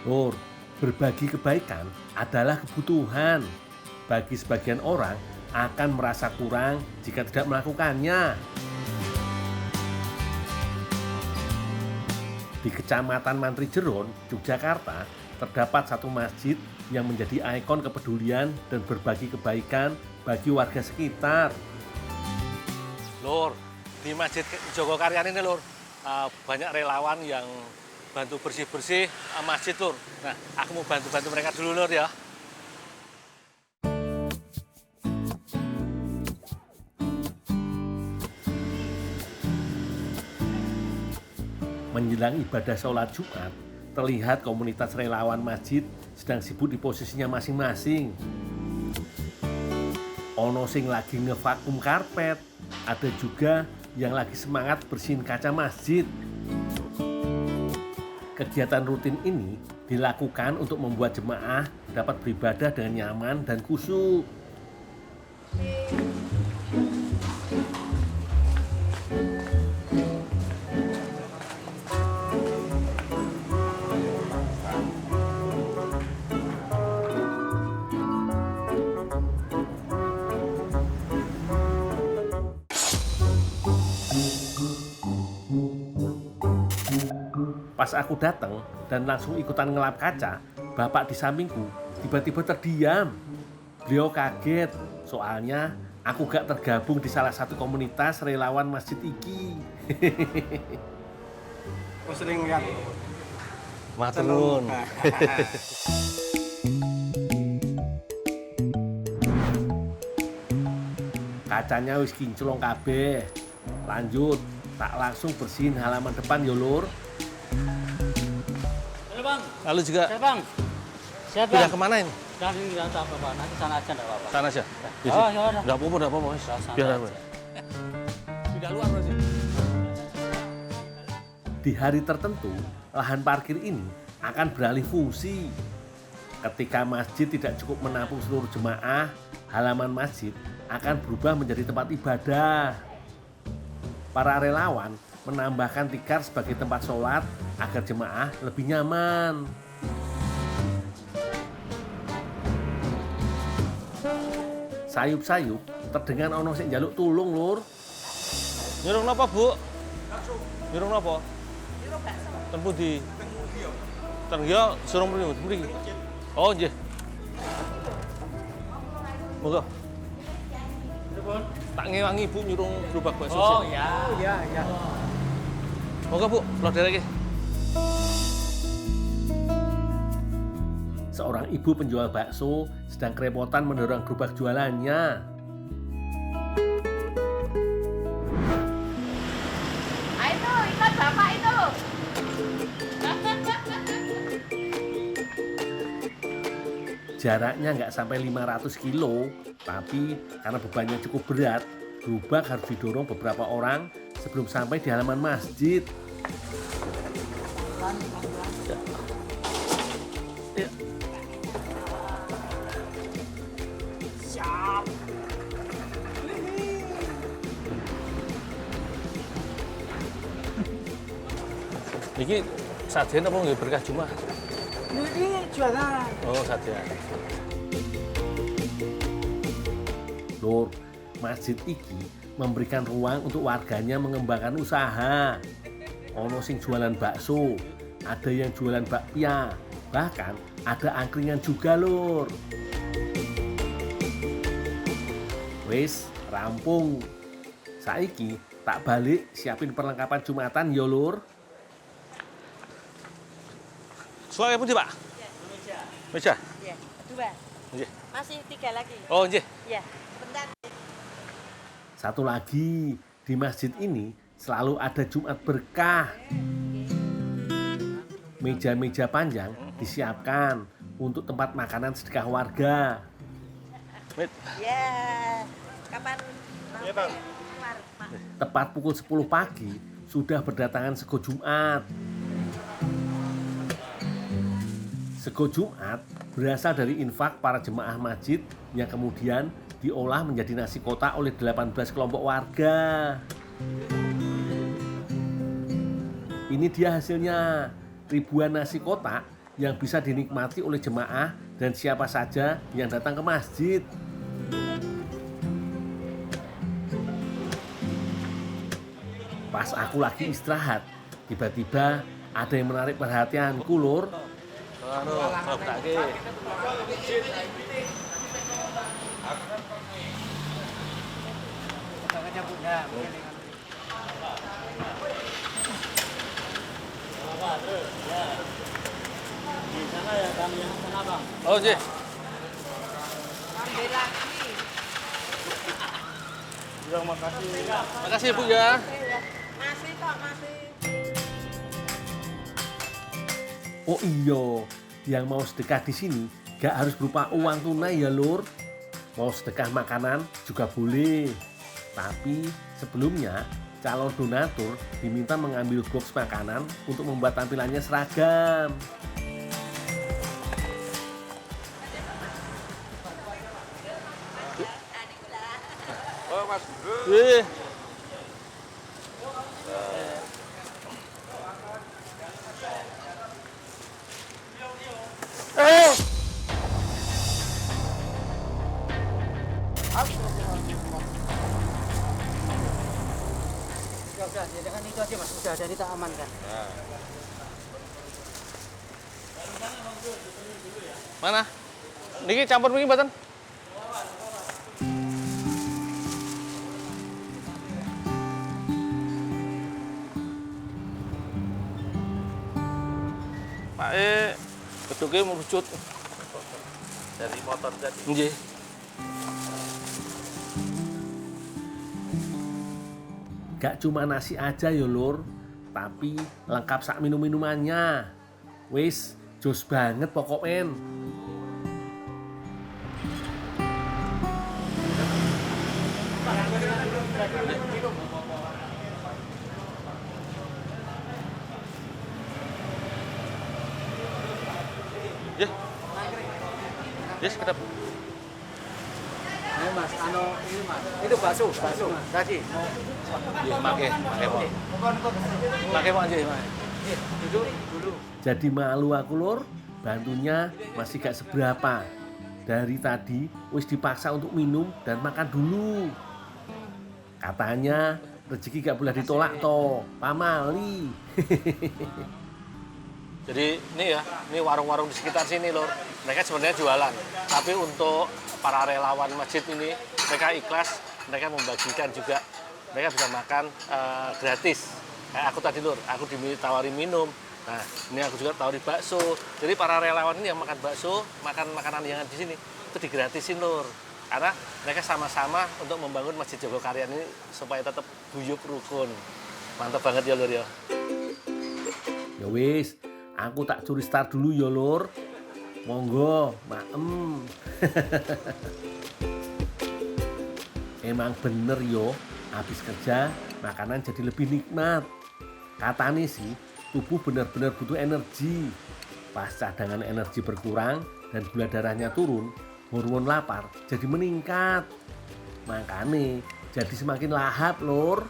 Lur, berbagi kebaikan adalah kebutuhan. Bagi sebagian orang akan merasa kurang jika tidak melakukannya. Di Kecamatan Mantri Jeron, Yogyakarta, terdapat satu masjid yang menjadi ikon kepedulian dan berbagi kebaikan bagi warga sekitar. Lur, di Masjid Jogokaryan ini Lur, banyak relawan yang bantu bersih-bersih masjid Lur. Nah, aku mau bantu-bantu mereka dulu Lur ya. Menjelang ibadah sholat Jumat, terlihat komunitas relawan masjid sedang sibuk di posisinya masing-masing. Ono sing lagi ngevakum karpet, ada juga yang lagi semangat bersihin kaca masjid. Kegiatan rutin ini dilakukan untuk membuat jemaah dapat beribadah dengan nyaman dan khusyuk. Pas aku datang dan langsung ikutan ngelap kaca, bapak di sampingku tiba-tiba terdiam. Beliau kaget, soalnya aku gak tergabung di salah satu komunitas relawan masjid iki. Aku sering lihat. Matur nuwun. Kacanya wis kinclong kabeh. Lanjut, tak langsung bersihin halaman depan yo Lur. Halo Bang. Lalu juga Siap Bang. Siap udah Bang. kemana ini? Dan ini tidak apa-apa. Nanti sana aja enggak apa-apa. Sana aja. Oh, ya udah. Enggak apa-apa. Santai Biar aja. apa? Tidak luar berarti. Di hari tertentu, lahan parkir ini akan beralih fungsi. Ketika masjid tidak cukup menampung seluruh jemaah, halaman masjid akan berubah menjadi tempat ibadah. Para relawan menambahkan tikar sebagai tempat sholat agar jemaah lebih nyaman. Sayup-sayup terdengar ono sing njaluk tulung Lur. Nyurung napa, Bu? Nyurung napa? Nyurung bakso. Ten pundi? Ten yo surung mriki. Oh, nggih. Monggo. Tak ngewangi Bu nyurung gerobak bakso. Oh, ya. Iya. Monggo Bu, kula dereke. Seorang ibu penjual bakso sedang kerepotan mendorong gerobak jualannya. Itu, ikut bapak itu. Jaraknya nggak sampai 500 kilo, tapi karena bebannya cukup berat, gerobak harus didorong beberapa orang sebelum sampai di halaman masjid. Ya. Siap. Iki sajian apa nggih berkah Jumat? Ini jualan. Oh, sajian. Lur, masjid iki memberikan ruang untuk warganya mengembangkan usaha. Ono sing jualan bakso, ada yang jualan bakpia, bahkan ada angkringan juga Lur. Wis, rampung. Saiki tak balik siapin perlengkapan Jumatan yo Lur. Soalnya pun Pak? Meja. Meja? Ya, dua. Nggih. Masih tiga lagi. Oh, nggih. Ya, bentar. Satu lagi, di masjid ini selalu ada Jumat berkah. Meja-meja panjang disiapkan untuk tempat makanan sedekah warga. Ya, kapan mau Bang. keluar, Pak? Tepat pukul 10 pagi sudah berdatangan sego Jumat. Sego Jumat berasal dari infak para jemaah masjid yang kemudian diolah menjadi nasi kotak oleh 18 kelompok warga. Ini dia hasilnya, ribuan nasi kotak yang bisa dinikmati oleh jemaah dan siapa saja yang datang ke masjid. Pas aku lagi istirahat, tiba-tiba ada yang menarik perhatianku, Lur. Di sana ya bang, yang sana bang. Oh, Ji. Ambil lagi. Bilang makasih. Makasih, Bu ya. Masih kok, masih. Oh iya, yang mau sedekah di sini gak harus berupa uang tunai ya, Lur. Mau sedekah makanan juga boleh. Tapi sebelumnya calon donatur diminta mengambil box makanan untuk membuat tampilannya seragam. Oh, Mas. Wih. Udah, ya dengan itu aja mas, udah jadi tak amankan. Mana? Niki campur mriki mboten? Pak beduke merucut dari motor tadi. Nggih. Gak cuma nasi aja ya, Lur, tapi lengkap sak minum-minumannya. Wis, jos banget pokoknya. Ya. Yes, kedap. Ayo mas, ini mas, itu bakso, tadi. Nggih, make Pak. Make Pak nggih, Mas. Duduk dulu. Jadi malu aku, Lur, bantunya masih gak seberapa. Dari tadi wis dipaksa untuk minum dan makan dulu. Katanya rezeki gak boleh ditolak toh, pamali. Jadi ini ya, ini warung-warung di sekitar sini Lur. Mereka sebenarnya jualan, tapi untuk para relawan masjid ini, mereka ikhlas, mereka membagikan juga. Mereka bisa makan gratis. Kayak aku tadi Lur, aku ditawari minum. Nah, ini aku juga tawari bakso. Jadi para relawan ini yang makan bakso, makan makanan yang ada di sini, itu digratisin Lur. Karena mereka sama-sama untuk membangun Masjid Jogokaryan ini supaya tetap guyup rukun. Mantap banget ya Lur ya. Ya wis, aku tak curi start dulu ya, Lur. Monggo, maem. Emang bener yo, habis kerja makanan jadi lebih nikmat. Katanya sih, tubuh benar-benar butuh energi. Pas cadangan energi berkurang dan gula darahnya turun, hormon lapar jadi meningkat. Makanya jadi semakin lahap, Lur.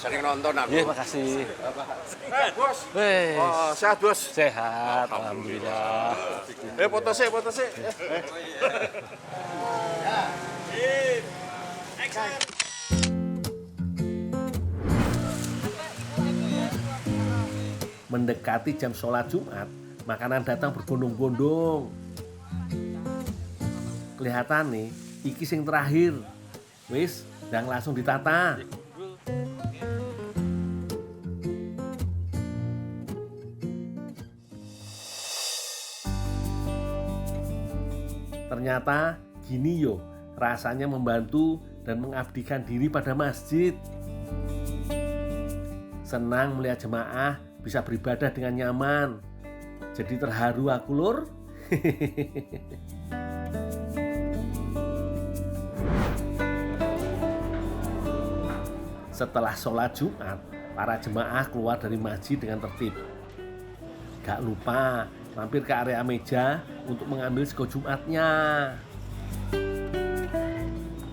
Sering nonton aku. Iya, makasih. Bos. Wes. Oh, sehat, Bos. Sehat, alhamdulillah. Foto sih, foto sih. Mendekati jam sholat Jumat, makanan datang berbondong-bondong. Kelihatan nih, iki sing terakhir. Wis, dan langsung ditata. Ternyata gini yo, rasanya membantu dan mengabdikan diri pada masjid. Senang melihat jemaah bisa beribadah dengan nyaman. Jadi terharu aku, Lur. Setelah sholat Jumat, para jemaah keluar dari masjid dengan tertib. Gak lupa mampir ke area meja untuk mengambil sego Jumatnya.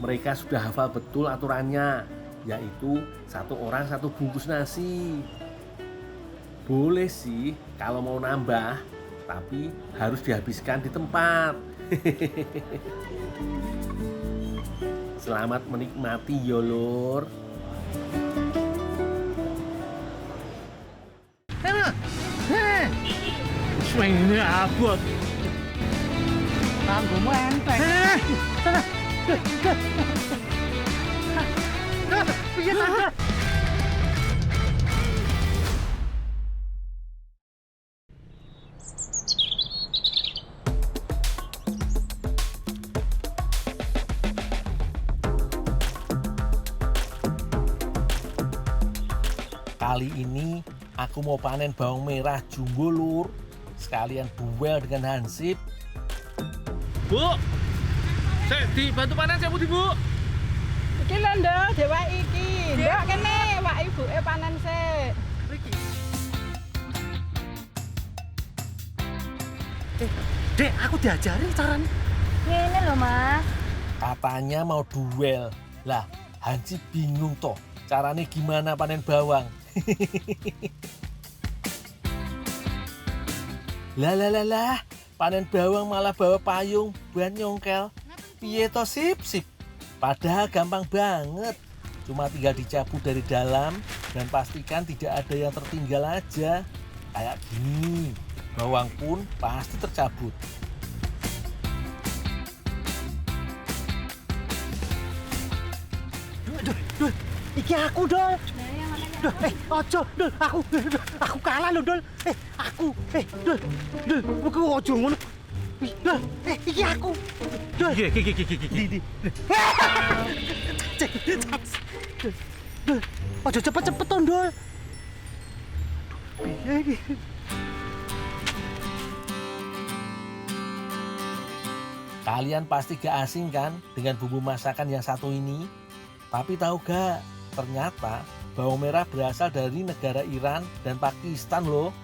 Mereka sudah hafal betul aturannya. yaitu 1 orang 1 bungkus nasi. Boleh sih kalau mau nambah, tapi harus dihabiskan di tempat. Selamat menikmati yo lur. Ini abot. Tanggumu enteng. Kali ini aku mau panen bawang merah jumbo lur. Sekalian duel dengan Hansip. Bu, saya dibantu panen saya Bu. Iki lho nduk, dewek iki. Nduk kene, wak ibuke panen sik. Dek, aku diajari caranya. Ngene lho, Mas. Katanya mau duel. Lah, Hansip bingung toh. Caranya gimana panen bawang? Lah, panen bawang malah bawa payung buat nyongkel. Piye toh sip. Padahal gampang banget. Cuma tinggal dicabut dari dalam dan pastikan tidak ada yang tertinggal aja. Kayak gini, bawang pun pasti tercabut. Dul, iki aku, Dul. Dul, ojo, Dul, aku kalah lho, Dul. Dul, aku ojo ngono. Dul, iki aku. Dul. Iki. Dul, ojo cepet-cepet toh, Dul. Piye iki? Kalian pasti gak asing kan dengan bumbu masakan yang satu ini? Tapi tahu gak, ternyata bawang merah berasal dari negara Iran dan Pakistan loh.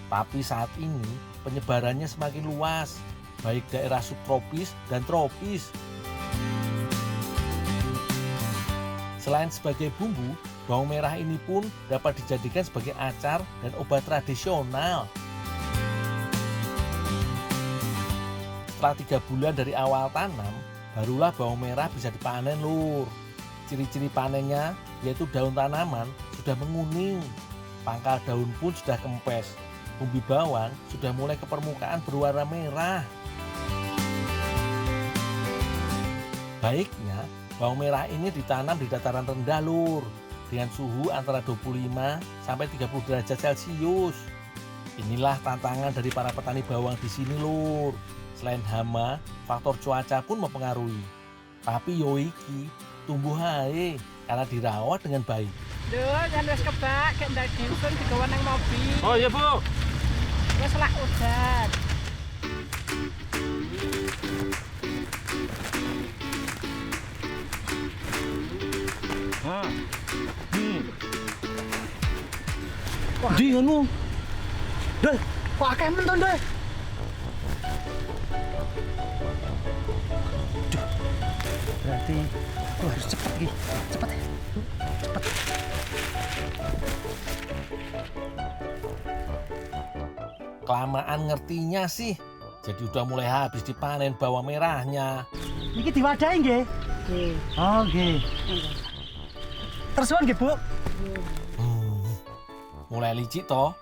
Tapi saat ini penyebarannya semakin luas, baik daerah subtropis dan tropis. Selain sebagai bumbu, bawang merah ini pun dapat dijadikan sebagai acar dan obat tradisional. Setelah 3 bulan dari awal tanam, barulah bawang merah bisa dipanen lur. Ciri-ciri panennya yaitu daun tanaman sudah menguning, pangkal daun pun sudah kempes, umbi bawang sudah mulai ke permukaan berwarna merah. Baiknya, bawang merah ini ditanam di dataran rendah lur, dengan suhu antara 25 sampai 30 derajat Celcius. Inilah tantangan dari para petani bawang di sini lur. Selain hama, faktor cuaca pun mempengaruhi. Tapi yo iki tumbuh hae karena dirawat dengan baik. Nduk, jan wis kebak, gek ndak diusun digawa nang mobil. Oh iya, Bu. Wis lak udan. Di anu. Dul, kok akeh men to, Dul? Berarti aku harus cepet gitu. Cepet ya. Cepet. Kelamaan ngertinya sih. Jadi udah mulai habis dipanen bawang merahnya. Iki diwadahi nggih? Nggih. Oh, nggih. Tersuan nggih, Bu. Mulai licik toh.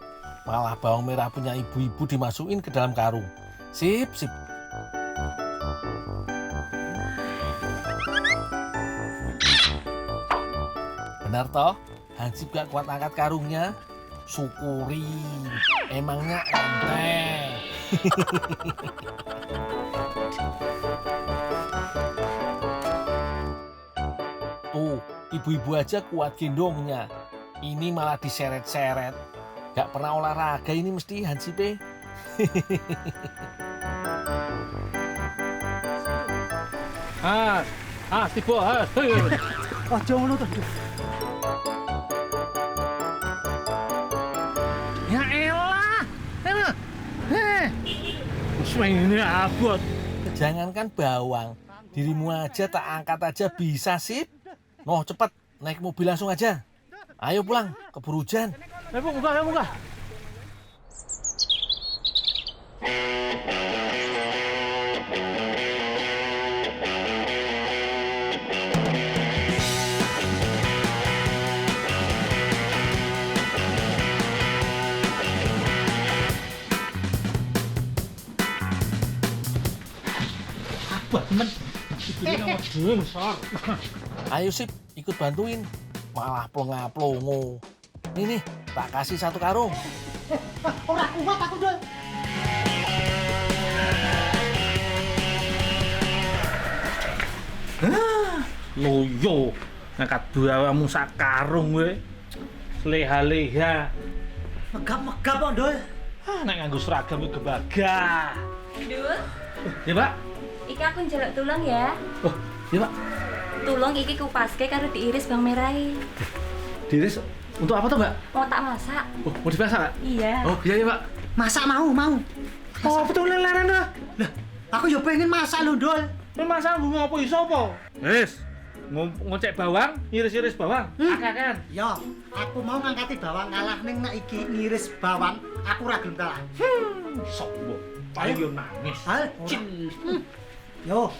Malah bawang merah punya ibu-ibu dimasukin ke dalam karung. Sip. Benar toh? Hansip gak kuat angkat karungnya. Syukuri. Emangnya enteng. Tuh, ibu-ibu aja kuat gendongnya. Ini malah diseret-seret. Gak pernah olahraga ini mesti Hansipe. Tiba. Ojo ngono to. Ya elah. Ini abot. Jangankan bawang, dirimu aja tak angkat aja bisa sip. Noh cepet, naik mobil langsung aja. Ayo pulang, keburu hujan. Ayo munggah. Ayo Sip, ikut bantuin. Malah plonga-plongo. Nih, tak kasih 1 karung. Ora kuat aku, Dul. Loyo ngangkat bawamu sak karung kowe. Leha-leha. Megap-megap kok, Dul. Nek nganggo seragam iki gebagah. Dul, Ya, Pak. iki aku njaluk tulung ya. Oh, ya, Pak. Tulung iki kupaske karo diiris bawang merah. Diris untuk apa tuh, Mbak? Mau tak masak? Oh, mau dimasak, Pak? Iya. Oh, iya, Pak. Masak mau. Oh, betul leleran dah. Lah, aku ya pengen masak lho, Dul. Kowe masak bunga apa iso apa? Wis. Ngocek bawang, iris-iris bawang. Akeh-akehan. Ya, aku mau ngangkati bawang kalah ning nek iki ngiris bawang, aku ora gelem kalah. Sopo? Paling yo nangis. Hal, Yo,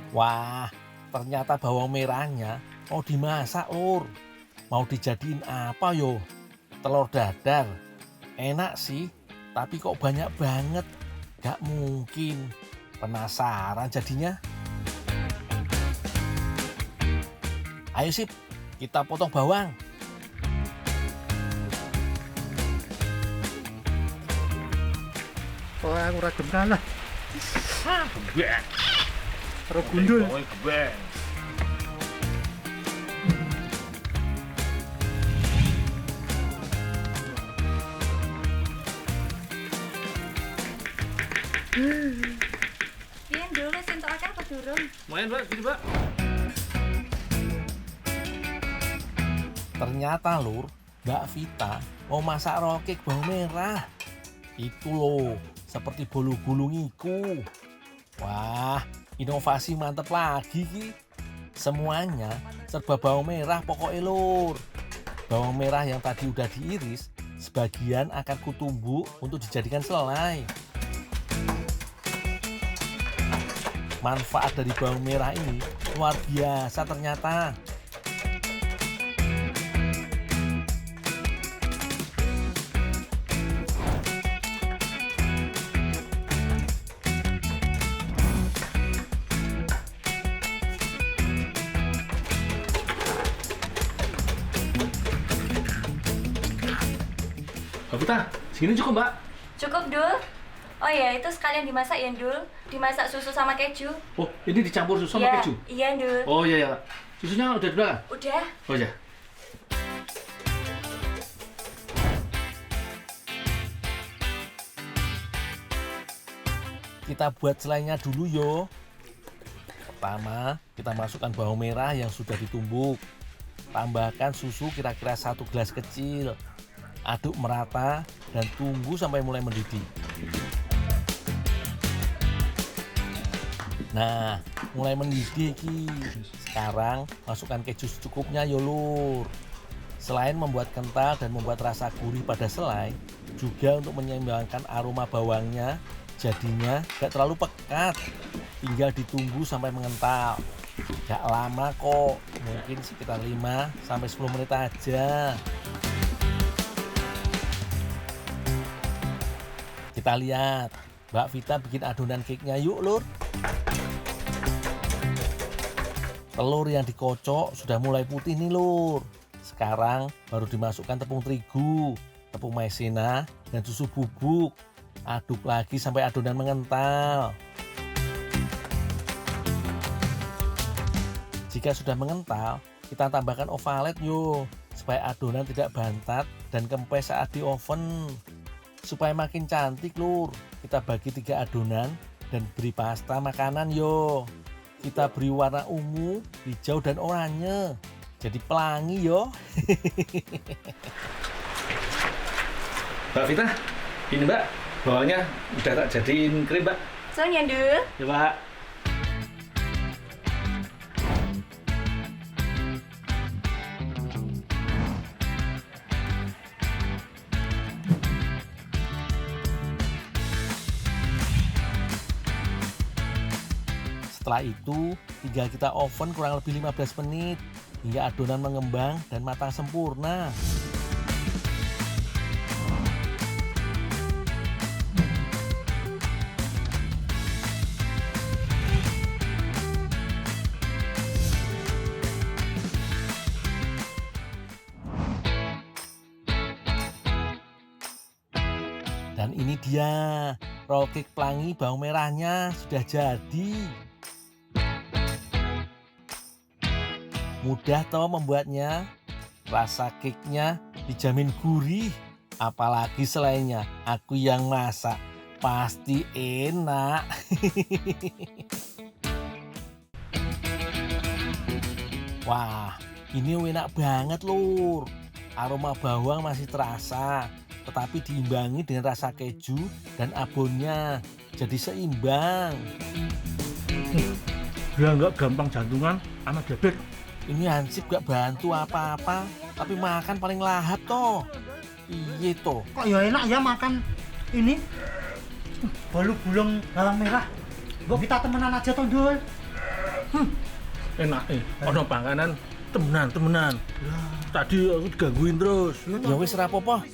Wah, ternyata bawang merahnya mau dimasak, Lur. Mau dijadiin apa yo? Telur dadar. Enak sih, tapi kok banyak banget. Gak mungkin. Penasaran jadinya. Ayo Sip, kita potong bawang. wah aku ora gelem kalah. Gebek. Karo gundul. Oh, gebek. Piye dulu sentok akeh apa durung? Lumayan, Mbak, gini, Mbak. Ternyata Lur, Mbak Vita mau masak rokek bawang merah. Itu loh, seperti bolu gulung iku. Wah, inovasi mantep lagi ki. Semuanya serba bawang merah pokoknya Lur. Bawang merah yang tadi udah diiris, sebagian akan kutumbuk untuk dijadikan selai. Manfaat dari bawang merah ini luar biasa ternyata. Mbak Vita, segini cukup, Mbak? Cukup, Dul. Oh iya, itu sekalian dimasak ya, Dul. Dimasak susu sama keju. Oh, ini dicampur susu sama Iya, keju? Iya, Dul. Oh, iya, ya, Pak. Susunya udah di belakang? Udah. Oh, iya. Kita buat selainya dulu yo. Pertama, kita masukkan bawang merah yang sudah ditumbuk. Tambahkan susu kira-kira 1 gelas kecil. Aduk merata dan tunggu sampai mulai mendidih. Nah, mulai mendidih ki. Sekarang masukkan keju secukupnya yo Lur. Selain membuat kental dan membuat rasa gurih pada selai, juga untuk menyeimbangkan aroma bawangnya, jadinya gak terlalu pekat. Tinggal ditunggu sampai mengental. Gak lama kok, mungkin sekitar 5-10 menit aja. Kita lihat, Mbak Vita bikin adonan cake-nya yuk Lur. Telur yang dikocok sudah mulai putih nih Lur. Sekarang baru dimasukkan tepung terigu, tepung maizena, dan susu bubuk. Aduk lagi sampai adonan mengental. Jika sudah mengental, kita tambahkan ovalet yuk, supaya adonan tidak bantat dan kempes saat di oven. Supaya makin cantik Lur, kita bagi 3 adonan dan beri pasta makanan yo. Kita beri warna ungu, hijau dan oranye. Jadi pelangi yo. Mbak Vita, ini Mbak, bawangnya udah tak jadiin krim, Mbak. Soalnya, Dul. Ya, Pak. Setelah itu tinggal kita oven kurang lebih 15 menit hingga adonan mengembang dan matang sempurna. Dan ini dia, roll cake pelangi bawang merahnya sudah jadi. Mudah toh membuatnya, rasa cake-nya dijamin gurih. Apalagi selainnya, aku yang masak, pasti enak. Wah, ini enak banget lur. Aroma bawang masih terasa, tetapi diimbangi dengan rasa keju dan abonnya, jadi seimbang. Dia nggak gampang jantungan sama diabetes. Ini Hansip gak bantu apa-apa, tapi makan paling lahap toh. Iya toh. Kok ya enak ya makan ini bolu bulung bawang merah. Mbok kita temenan aja toh, Dul. Enak ono panganan temenan. Tadi aku digangguin terus. Ya wis ora apa-apa.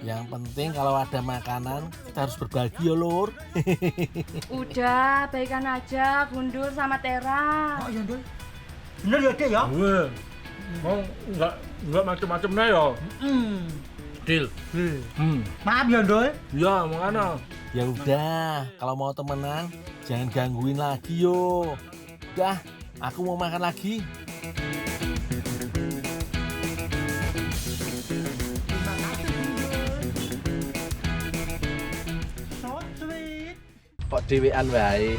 Yang penting kalau ada makanan kita harus berbagi ya lur. Udah, baikan aja Gundul sama Tera. Oh iya, Dul. Bener ya, Dek ya? Weh, mau nggak macem-macem nih ya. Deal. Maaf ya, Dul. Ya, mana? Ya udah, kalau mau temenan jangan gangguin lagi yo. Udah, aku mau makan lagi. So sweet. Kok dhewean wae.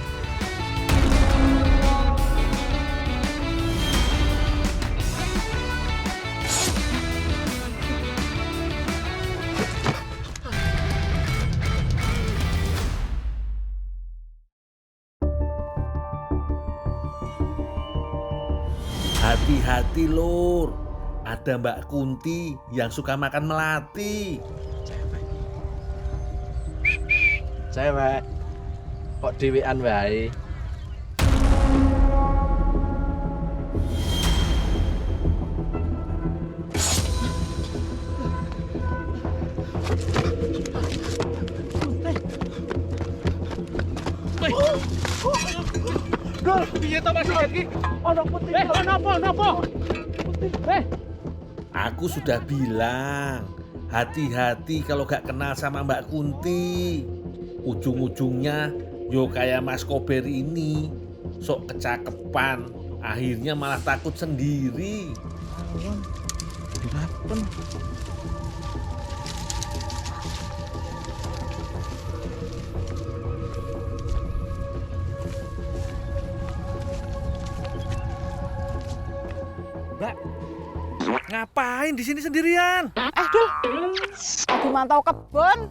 Hati-hati lur, ada Mbak Kunti yang suka makan melati. Cewek. Kok dhewean wae. Dul, piye to Mas iki? Ono putih. Napa? Putih. Aku sudah bilang, hati-hati kalau gak kenal sama Mbak Kunti. Ujung-ujungnya yo kayak Mas Kober ini, sok kecakepan, akhirnya malah takut sendiri. Mbak, ngapain di sini sendirian? Dul, lagi mantau kebun.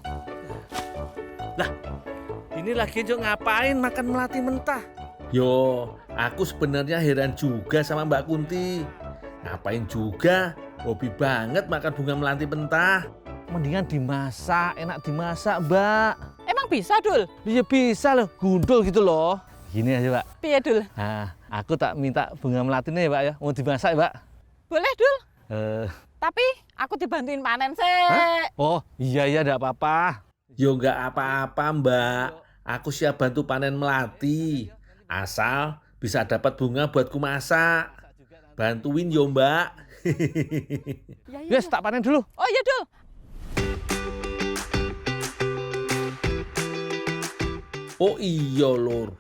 Ini lagi ngapain makan melati mentah? Yo, aku sebenarnya heran juga sama Mbak Kunti. Ngapain juga? Hobi banget makan bunga melati mentah. Mendingan dimasak, enak dimasak, Mbak. Emang bisa, Dul? Ya bisa loh, gundul gitu loh. Gini aja, Pak. Piye, Dul? Nah, aku tak minta bunga melati nih, Pak ya. Mau dimasak, Pak. Boleh, Dul. Tapi aku dibantuin panen sih. Oh, iya, enggak apa-apa. Yo nggak apa-apa Mbak, aku siap bantu panen melati. Asal bisa dapat bunga buatku masak. Bantuin yo Mbak. Yes, tak panen dulu. Oh iya, Dul. Oh iya lur,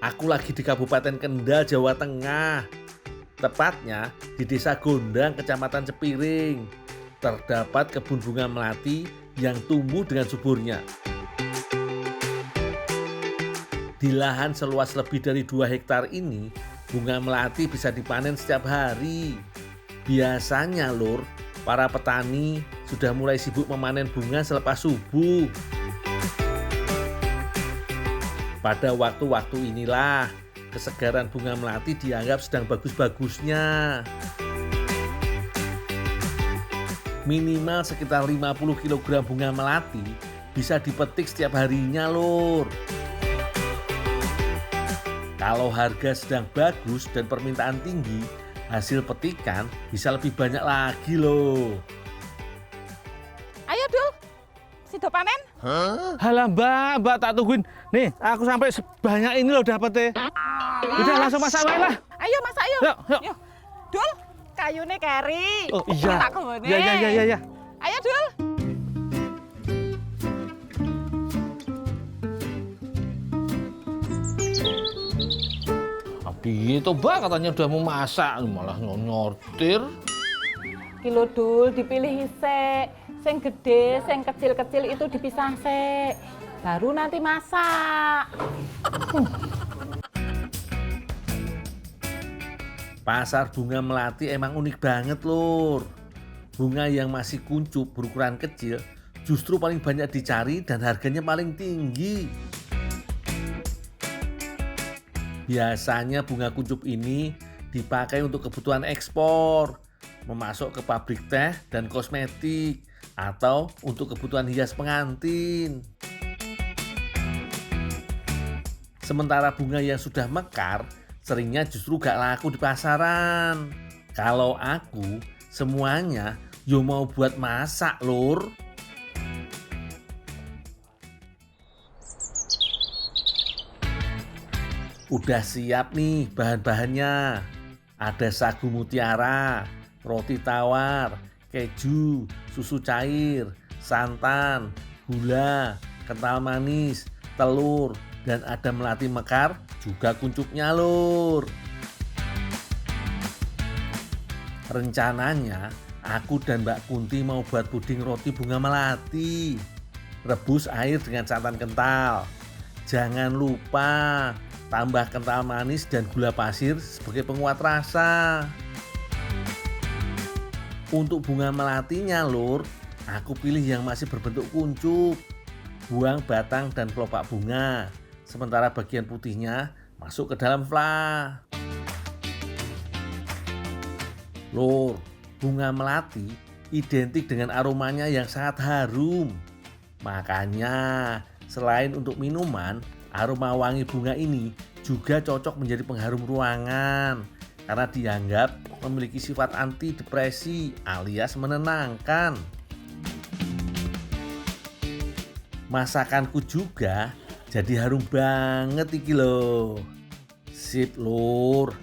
aku lagi di Kabupaten Kendal, Jawa Tengah. Tepatnya di Desa Gondang, Kecamatan Cepiring. Terdapat kebun bunga melati yang tumbuh dengan suburnya. Di lahan seluas lebih dari 2 hektar ini, bunga melati bisa dipanen setiap hari. Biasanya lur, para petani sudah mulai sibuk memanen bunga selepas subuh. Pada waktu-waktu inilah, kesegaran bunga melati dianggap sedang bagus-bagusnya. Minimal sekitar 50 kg bunga melati bisa dipetik setiap harinya lur. Kalau harga sedang bagus dan permintaan tinggi, hasil petikan bisa lebih banyak lagi loh. Ayo Dul, sido panen. Halah mbak tak tungguin. Nih, aku sampai sebanyak ini loh dapetnya. Udah langsung masak wae lah. Ayo masak yuk. Yuk. Dul, kayune keri. Oh iya. Tak kebone. Ya. Ayo Dul. Piye to, Mbak? Katanya udah mau masak, malah nyortir. Kilo Dul dipilih isek. Sing gede, sing kecil-kecil itu dipisah sek. Baru nanti masak. Pasar bunga Melati emang unik banget lur. Bunga yang masih kuncup berukuran kecil justru paling banyak dicari dan harganya paling tinggi. Biasanya bunga kuncup ini dipakai untuk kebutuhan ekspor, memasuk ke pabrik teh dan kosmetik, atau untuk kebutuhan hias pengantin. Sementara bunga yang sudah mekar seringnya justru gak laku di pasaran. Kalau aku semuanya yo mau buat masak lur. Udah siap nih bahan-bahannya. Ada sagu mutiara, roti tawar, keju, susu cair, santan, gula, kental manis, telur, dan ada melati mekar juga kuncupnya lur. Rencananya aku dan Mbak Kunti mau buat puding roti bunga melati. Rebus air dengan santan kental. Jangan lupa tambah kental manis dan gula pasir sebagai penguat rasa. Untuk bunga melatinya lur, aku pilih yang masih berbentuk kuncup. Buang batang dan kelopak bunga. Sementara bagian putihnya masuk ke dalam flah. Lur, bunga melati identik dengan aromanya yang sangat harum. Makanya selain untuk minuman, aroma wangi bunga ini juga cocok menjadi pengharum ruangan karena dianggap memiliki sifat anti depresi alias menenangkan. Masakanku juga jadi harum banget iki loh. Sip lur.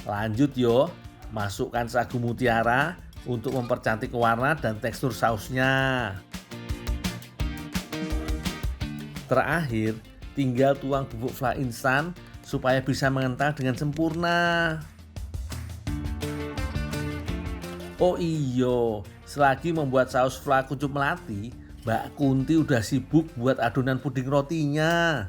Lanjut yo, masukkan sagu mutiara untuk mempercantik warna dan tekstur sausnya. Terakhir, tinggal tuang bubuk flah instan supaya bisa mengental dengan sempurna. Oh iyo, selagi membuat saus flah kuncup melati, Mbak Kunti udah sibuk buat adonan puding rotinya.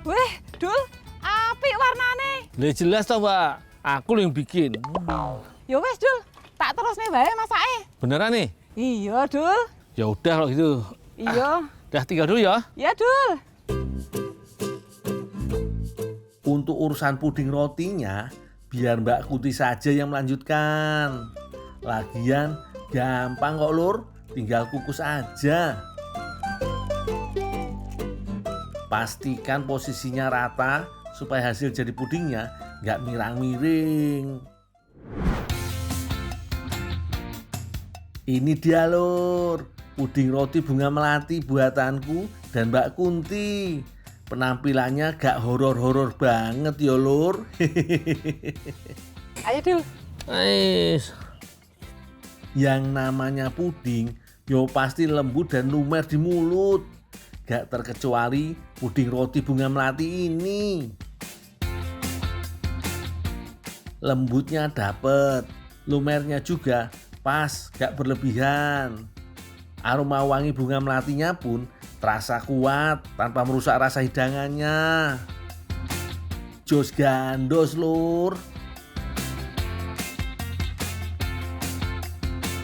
Weh, Dul, apik warnane. Lah jelas toh, Mbak. Aku yang bikin. Ya wes, Dul, tak terusne wae masake. Beneran nih? Iya, Dul. Ya udah kalau gitu. Iya. Dah tinggal dulu ya. Ya, Dul. Untuk urusan puding rotinya, biar Mbak Kunti saja yang melanjutkan. Lagian gampang kok lur, tinggal kukus aja. Pastikan posisinya rata supaya hasil jadi pudingnya nggak mirang-miring. Ini dia lur, puding roti bunga melati buatanku dan Mbak Kunti. Penampilannya gak horor-horor banget ya lur. Ayo, Dul. Ais. Yang namanya puding yo pasti lembut dan lumer di mulut. Gak terkecuali puding roti bunga melati ini. lembutnya dapet, lumernya juga pas, gak berlebihan. Aroma wangi bunga melatinya pun terasa kuat tanpa merusak rasa hidangannya. Jos gandos lur.